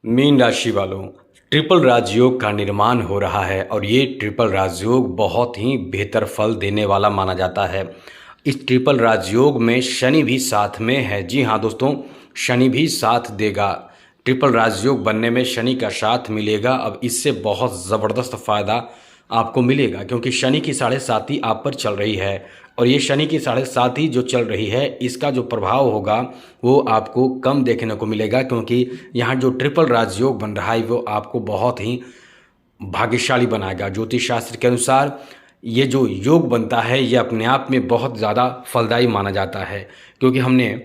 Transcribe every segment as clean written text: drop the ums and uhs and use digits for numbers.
Mean राशि वालों, triple राजयोग का निर्माण हो रहा है और ये ट्रिपल राजयोग बहुत ही बेहतर फल देने वाला माना जाता है। इस ट्रिपल राजयोग में शनि भी साथ में है। जी हाँ दोस्तों, शनि भी साथ देगा। ट्रिपल राजयोग बनने में शनि का साथ मिलेगा। अब इससे बहुत ज़बरदस्त फ़ायदा आपको मिलेगा क्योंकि शनि की 7.5 आप पर चल रही है और ये शनि की 7.5 जो चल रही है इसका जो प्रभाव होगा वो आपको कम देखने को मिलेगा क्योंकि यहाँ जो ट्रिपल राजयोग बन रहा है वो आपको बहुत ही भाग्यशाली बनाएगा। ज्योतिष शास्त्र के अनुसार ये जो योग बनता है ये अपने आप में बहुत ज़्यादा फलदायी माना जाता है क्योंकि हमने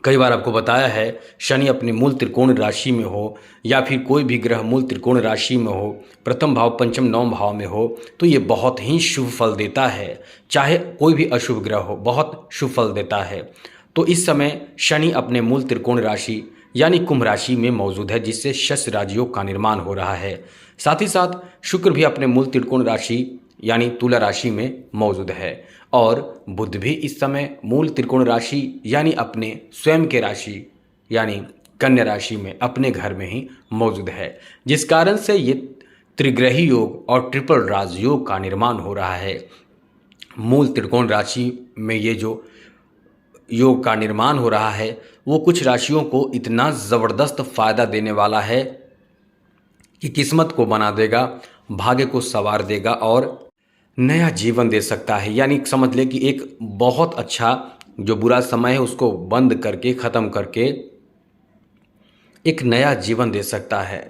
कई बार आपको बताया है शनि अपने मूल त्रिकोण राशि में हो या फिर कोई भी ग्रह मूल त्रिकोण राशि में हो, प्रथम भाव पंचम नवम भाव में हो तो ये बहुत ही शुभ फल देता है। चाहे कोई भी अशुभ ग्रह हो बहुत शुभ फल देता है। तो इस समय शनि अपने मूल त्रिकोण राशि यानी कुंभ राशि में मौजूद है जिससे शश राजयोग का निर्माण हो रहा है। साथ ही साथ शुक्र भी अपने मूल त्रिकोण राशि यानी तुला राशि में मौजूद है और बुध भी इस समय मूल त्रिकोण राशि यानी अपने स्वयं के राशि यानी कन्या राशि में अपने घर में ही मौजूद है, जिस कारण से ये त्रिग्रही योग और ट्रिपल राजयोग का निर्माण हो रहा है। मूल त्रिकोण राशि में ये जो योग का निर्माण हो रहा है वो कुछ राशियों को इतना ज़बरदस्त फायदा देने वाला है कि किस्मत को बना देगा, भाग्य को संवार देगा और नया जीवन दे सकता है। यानी समझ ले कि एक बहुत अच्छा जो बुरा समय है उसको बंद करके ख़त्म करके एक नया जीवन दे सकता है।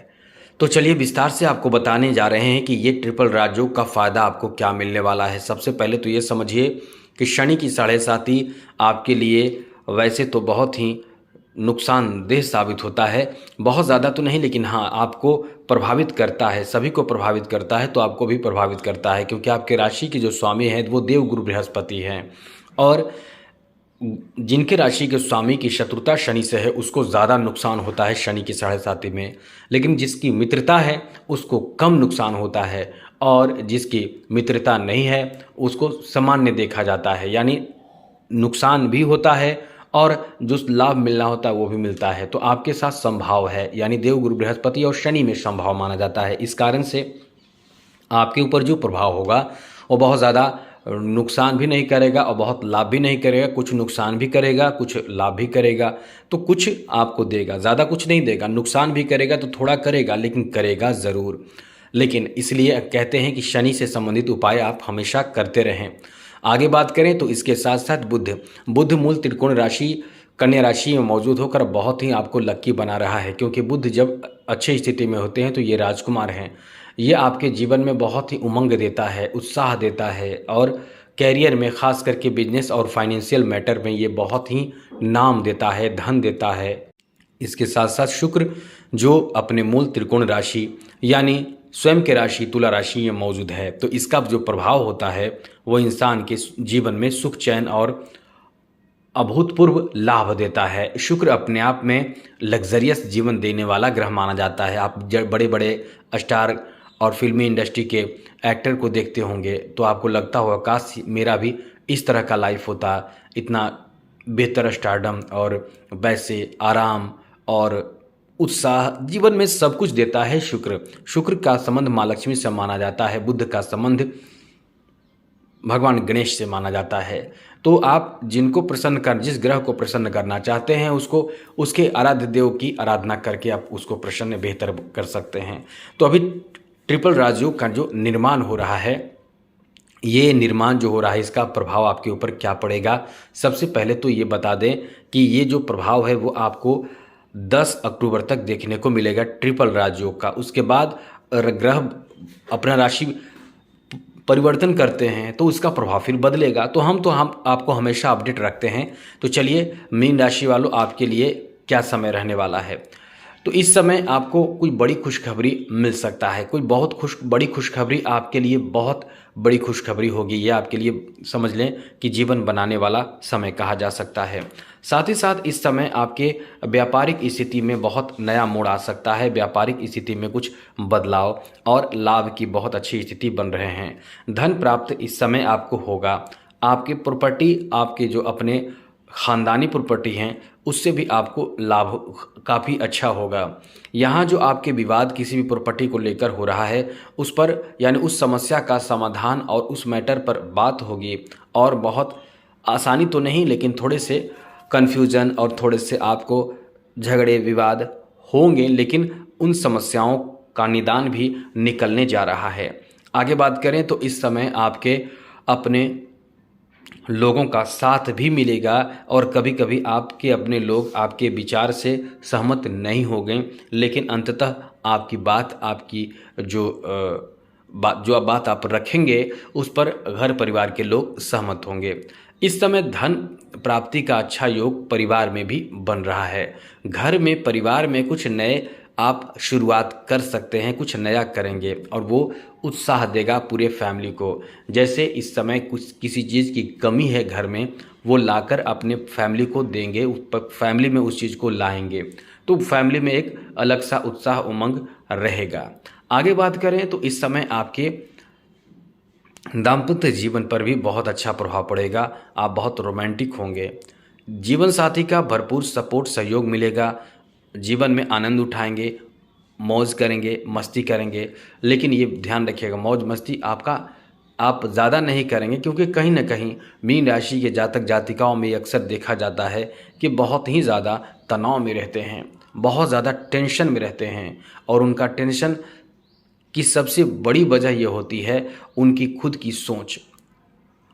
तो चलिए विस्तार से आपको बताने जा रहे हैं कि ये ट्रिपल राजयोग का फ़ायदा आपको क्या मिलने वाला है। सबसे पहले तो ये समझिए कि शनि की 7.5 आपके लिए वैसे तो बहुत ही नुकसानदेह साबित होता है, बहुत ज़्यादा तो नहीं लेकिन हाँ आपको प्रभावित करता है, सभी को प्रभावित करता है तो आपको भी प्रभावित करता है क्योंकि आपके राशि के जो स्वामी हैं वो देवगुरु बृहस्पति हैं और जिनके राशि के स्वामी की शत्रुता शनि से है उसको ज़्यादा नुकसान होता है शनि की 7.5 में, लेकिन जिसकी मित्रता है उसको कम नुकसान होता है और जिसकी मित्रता नहीं है उसको सामान्य देखा जाता है। यानी नुकसान भी होता है और जो लाभ मिलना होता है वो भी मिलता है। तो आपके साथ संभाव है यानी देवगुरु बृहस्पति और शनि में संभाव माना जाता है। इस कारण से आपके ऊपर जो प्रभाव होगा वो बहुत ज़्यादा नुकसान भी नहीं करेगा और बहुत लाभ भी नहीं करेगा, कुछ नुकसान भी करेगा कुछ लाभ भी करेगा। तो कुछ आपको देगा, ज़्यादा कुछ नहीं देगा, नुकसान भी करेगा तो थोड़ा करेगा लेकिन करेगा ज़रूर। लेकिन इसलिए कहते हैं कि शनि से संबंधित उपाय आप हमेशा करते रहें। आगे बात करें तो इसके साथ साथ बुध मूल त्रिकोण राशि कन्या राशि में मौजूद होकर बहुत ही आपको लक्की बना रहा है क्योंकि बुध जब अच्छी स्थिति में होते हैं तो ये राजकुमार हैं। ये आपके जीवन में बहुत ही उमंग देता है, उत्साह देता है और कैरियर में खास करके बिजनेस और फाइनेंशियल मैटर में ये बहुत ही नाम देता है, धन देता है। इसके साथ साथ शुक्र जो अपने मूल त्रिकोण राशि यानी स्वयं के राशि तुला राशि में मौजूद है तो इसका जो प्रभाव होता है वो इंसान के जीवन में सुख चैन और अभूतपूर्व लाभ देता है। शुक्र अपने आप में लग्जरियस जीवन देने वाला ग्रह माना जाता है। आप बड़े बड़े स्टार और फिल्मी इंडस्ट्री के एक्टर को देखते होंगे तो आपको लगता होगा काश मेरा भी इस तरह का लाइफ होता, इतना बेहतर स्टारडम और वैसे आराम और उत्साह जीवन में सब कुछ देता है शुक्र का संबंध माँ लक्ष्मी से माना जाता है, बुध का संबंध भगवान गणेश से माना जाता है। तो आप जिनको प्रसन्न कर जिस ग्रह को प्रसन्न करना चाहते हैं उसको उसके आराध्य देव की आराधना करके आप उसको प्रसन्न बेहतर कर सकते हैं। तो अभी ट्रिपल राजयोग का जो निर्माण हो रहा है ये निर्माण जो हो रहा है इसका प्रभाव आपके ऊपर क्या पड़ेगा। सबसे पहले तो ये बता दें कि ये जो प्रभाव है वो आपको 10 अक्टूबर तक देखने को मिलेगा ट्रिपल राजयोग का। उसके बाद ग्रह अपना राशि परिवर्तन करते हैं तो उसका प्रभाव फिर बदलेगा। तो हम आपको हमेशा अपडेट रखते हैं। तो चलिए मीन राशि वालों आपके लिए क्या समय रहने वाला है। तो इस समय आपको कोई बड़ी खुशखबरी मिल सकता है, कोई बड़ी खुशखबरी आपके लिए बहुत बड़ी खुशखबरी होगी। ये आपके लिए समझ लें कि जीवन बनाने वाला समय कहा जा सकता है। साथ ही साथ इस समय आपके व्यापारिक स्थिति में बहुत नया मोड़ आ सकता है, व्यापारिक स्थिति में कुछ बदलाव और लाभ की बहुत अच्छी स्थिति बन रहे हैं। धन प्राप्त इस समय आपको होगा। आपके प्रॉपर्टी आपके जो अपने ख़ानदानी प्रॉपर्टी हैं उससे भी आपको लाभ काफ़ी अच्छा होगा। यहाँ जो आपके विवाद किसी भी प्रॉपर्टी को लेकर हो रहा है उस पर यानी उस समस्या का समाधान और उस मैटर पर बात होगी और बहुत आसानी तो नहीं लेकिन थोड़े से कन्फ्यूज़न और थोड़े से आपको झगड़े विवाद होंगे, लेकिन उन समस्याओं का निदान भी निकलने जा रहा है। आगे बात करें तो इस समय आपके अपने लोगों का साथ भी मिलेगा और कभी कभी आपके अपने लोग आपके विचार से सहमत नहीं हो गए, लेकिन अंततः आपकी बात आपकी जो बात आप रखेंगे उस पर घर परिवार के लोग सहमत होंगे। इस समय धन प्राप्ति का अच्छा योग परिवार में भी बन रहा है। घर में परिवार में कुछ नए आप शुरुआत कर सकते हैं, कुछ नया करेंगे और वो उत्साह देगा पूरे फैमिली को। जैसे इस समय कुछ किसी चीज़ की कमी है घर में, वो लाकर अपने फैमिली को देंगे, फैमिली में उस चीज़ को लाएंगे तो फैमिली में एक अलग सा उत्साह उमंग रहेगा। आगे बात करें तो इस समय आपके दाम्पत्य जीवन पर भी बहुत अच्छा प्रभाव पड़ेगा। आप बहुत रोमांटिक होंगे, जीवन साथी का भरपूर सपोर्ट सहयोग मिलेगा, जीवन में आनंद उठाएंगे, मौज करेंगे, मस्ती करेंगे। लेकिन ये ध्यान रखिएगा मौज मस्ती आप ज़्यादा नहीं करेंगे, क्योंकि कहीं ना कहीं मीन राशि के जातक जातिकाओं में अक्सर देखा जाता है कि बहुत ही ज़्यादा तनाव में रहते हैं, बहुत ज़्यादा टेंशन में रहते हैं और उनका टेंशन की सबसे बड़ी वजह यह होती है उनकी खुद की सोच।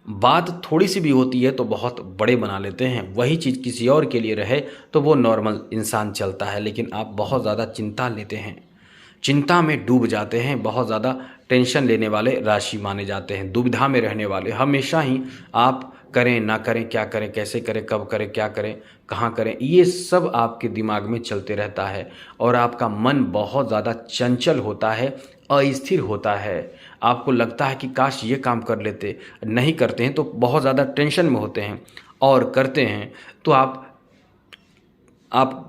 बात थोड़ी सी भी होती है तो बहुत बड़े बना लेते हैं, वही चीज़ किसी और के लिए रहे तो वो नॉर्मल इंसान चलता है, लेकिन आप बहुत ज़्यादा चिंता लेते हैं, चिंता में डूब जाते हैं, बहुत ज़्यादा टेंशन लेने वाले राशि माने जाते हैं, दुविधा में रहने वाले। हमेशा ही आप करें ना करें, क्या करें, कैसे करें, कब करें, क्या करें, कहाँ करें, ये सब आपके दिमाग में चलते रहता है और आपका मन बहुत ज़्यादा चंचल होता है, अस्थिर होता है। आपको लगता है कि काश ये काम कर लेते, नहीं करते हैं तो बहुत ज़्यादा टेंशन में होते हैं और करते हैं तो आप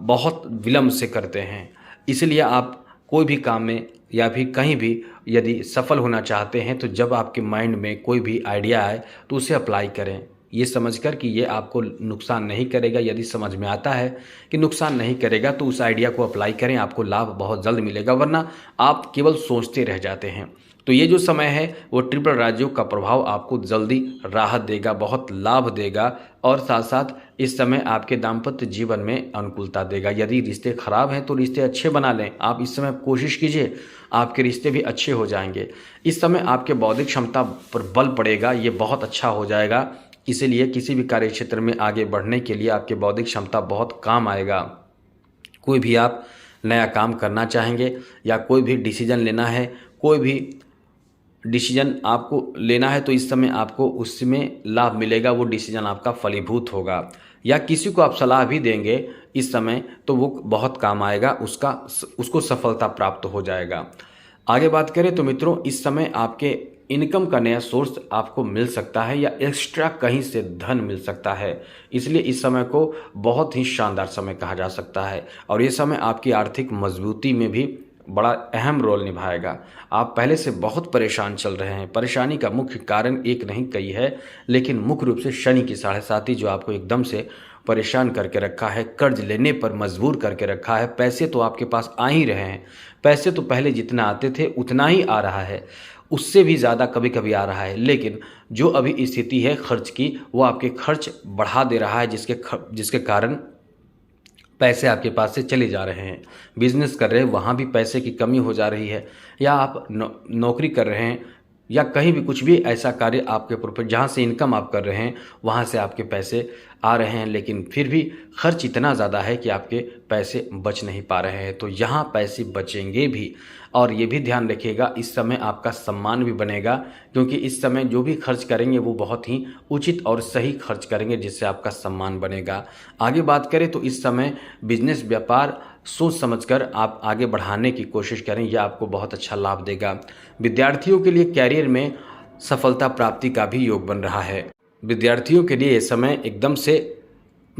बहुत विलम्ब से करते हैं। इसलिए आप कोई भी काम में या फिर कहीं भी यदि सफल होना चाहते हैं तो जब आपके माइंड में कोई भी आइडिया आए तो उसे अप्लाई करें, ये समझकर कि ये आपको नुकसान नहीं करेगा। यदि समझ में आता है कि नुकसान नहीं करेगा तो उस आइडिया को अप्लाई करें, आपको लाभ बहुत जल्द मिलेगा, वरना आप केवल सोचते रह जाते हैं। तो ये जो समय है वो ट्रिपल राजयोग का प्रभाव आपको जल्दी राहत देगा, बहुत लाभ देगा और साथ साथ इस समय आपके दाम्पत्य जीवन में अनुकूलता देगा। यदि रिश्ते खराब हैं तो रिश्ते अच्छे बना लें, आप इस समय कोशिश कीजिए, आपके रिश्ते भी अच्छे हो जाएंगे। इस समय आपके बौद्धिक क्षमता पर बल पड़ेगा, ये बहुत अच्छा हो जाएगा। इसीलिए किसी भी कार्य क्षेत्र में आगे बढ़ने के लिए आपके बौद्धिक क्षमता बहुत काम आएगा। कोई भी आप नया काम करना चाहेंगे या कोई भी डिसीजन लेना है, कोई भी डिसीजन आपको लेना है तो इस समय आपको उसमें लाभ मिलेगा, वो डिसीजन आपका फलीभूत होगा। या किसी को आप सलाह भी देंगे इस समय तो वो बहुत काम आएगा, उसको सफलता प्राप्त हो जाएगा। आगे बात करें तो मित्रों इस समय आपके इनकम का नया सोर्स आपको मिल सकता है या एक्स्ट्रा कहीं से धन मिल सकता है, इसलिए इस समय को बहुत ही शानदार समय कहा जा सकता है और ये समय आपकी आर्थिक मजबूती में भी बड़ा अहम रोल निभाएगा। आप पहले से बहुत परेशान चल रहे हैं, परेशानी का मुख्य कारण एक नहीं कई है, लेकिन मुख्य रूप से शनि की 7.5 जो आपको एकदम से परेशान करके रखा है, कर्ज लेने पर मजबूर करके रखा है। पैसे तो आपके पास आ ही रहे हैं, पैसे तो पहले जितना आते थे उतना ही आ रहा है, उससे भी ज़्यादा कभी कभी आ रहा है, लेकिन जो अभी स्थिति है खर्च की वो आपके खर्च बढ़ा दे रहा है, जिसके कारण पैसे आपके पास से चले जा रहे हैं। बिजनेस कर रहे हैं वहाँ भी पैसे की कमी हो जा रही है, या आप नौकरी कर रहे हैं या कहीं भी कुछ भी ऐसा कार्य आपके ऊपर जहाँ से इनकम आप कर रहे हैं वहाँ से आपके पैसे आ रहे हैं, लेकिन फिर भी खर्च इतना ज़्यादा है कि आपके पैसे बच नहीं पा रहे हैं। तो यहाँ पैसे बचेंगे भी और ये भी ध्यान रखिएगा इस समय आपका सम्मान भी बनेगा, क्योंकि इस समय जो भी खर्च करेंगे वो बहुत ही उचित और सही खर्च करेंगे जिससे आपका सम्मान बनेगा। आगे बात करें तो इस समय बिजनेस व्यापार सोच समझकर आप आगे बढ़ाने की कोशिश करें, यह आपको बहुत अच्छा लाभ देगा। विद्यार्थियों के लिए कैरियर में सफलता प्राप्ति का भी योग बन रहा है। विद्यार्थियों के लिए ये समय एकदम से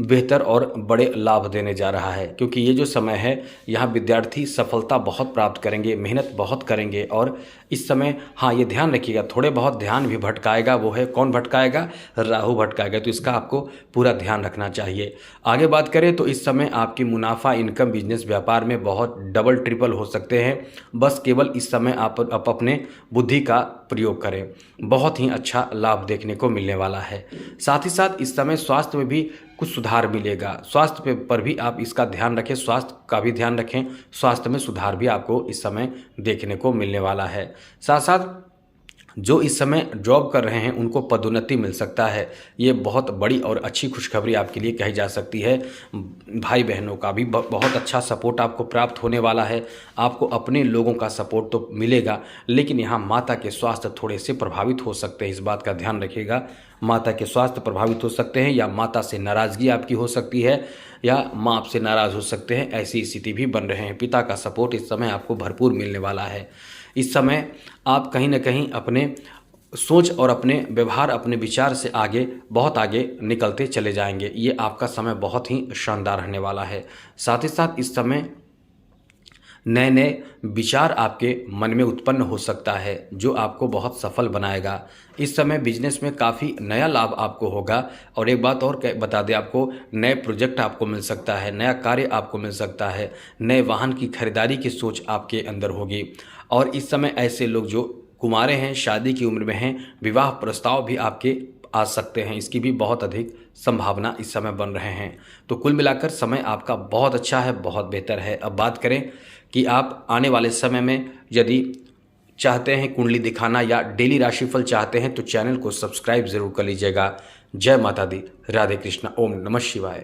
बेहतर और बड़े लाभ देने जा रहा है, क्योंकि ये जो समय है यहाँ विद्यार्थी सफलता बहुत प्राप्त करेंगे, मेहनत बहुत करेंगे। और इस समय हाँ, ये ध्यान रखिएगा, थोड़े बहुत ध्यान भी भटकाएगा, वो है कौन भटकाएगा? राहु भटकाएगा, तो इसका आपको पूरा ध्यान रखना चाहिए। आगे बात करें तो इस समय आपकी मुनाफा, इनकम, बिजनेस, व्यापार में बहुत डबल ट्रिपल हो सकते हैं। बस केवल इस समय आप अपने बुद्धि का प्रयोग करें, बहुत ही अच्छा लाभ देखने को मिलने वाला है। साथ ही साथ इस समय स्वास्थ्य में भी कुछ सुधार मिलेगा। स्वास्थ्य पर भी आप इसका ध्यान रखें, स्वास्थ्य का भी ध्यान रखें, स्वास्थ्य में सुधार भी आपको इस समय देखने को मिलने वाला है। साथ साथ जो इस समय जॉब कर रहे हैं उनको पदोन्नति मिल सकता है। ये बहुत बड़ी और अच्छी खुशखबरी आपके लिए कही जा सकती है। भाई बहनों का भी बहुत अच्छा सपोर्ट आपको प्राप्त होने वाला है। आपको अपने लोगों का सपोर्ट तो मिलेगा, लेकिन यहाँ माता के स्वास्थ्य थोड़े से प्रभावित हो सकते हैं, इस बात का ध्यान रखिएगा। माता के स्वास्थ्य प्रभावित हो सकते हैं, या माता से नाराज़गी आपकी हो सकती है, या माँ आपसे नाराज़ हो सकते हैं, ऐसी स्थिति भी बन रहे हैं। पिता का सपोर्ट इस समय आपको भरपूर मिलने वाला है। इस समय आप कहीं ना कहीं अपने सोच और अपने व्यवहार, अपने विचार से आगे, बहुत आगे निकलते चले जाएंगे। ये आपका समय बहुत ही शानदार रहने वाला है। साथ ही साथ इस समय नए नए विचार आपके मन में उत्पन्न हो सकता है, जो आपको बहुत सफल बनाएगा। इस समय बिजनेस में काफ़ी नया लाभ आपको होगा। और एक बात और बता दें आपको, नए प्रोजेक्ट आपको मिल सकता है, नया कार्य आपको मिल सकता है, नए वाहन की खरीदारी की सोच आपके अंदर होगी। और इस समय ऐसे लोग जो कुंवारे हैं, शादी की उम्र में हैं, विवाह प्रस्ताव भी आपके आ सकते हैं, इसकी भी बहुत अधिक संभावना इस समय बन रहे हैं। तो कुल मिलाकर समय आपका बहुत अच्छा है, बहुत बेहतर है। अब बात करें कि आप आने वाले समय में यदि चाहते हैं कुंडली दिखाना या डेली राशिफल चाहते हैं, तो चैनल को सब्सक्राइब ज़रूर कर लीजिएगा। जय माता दी, राधे कृष्णा, ओम नमः शिवाय।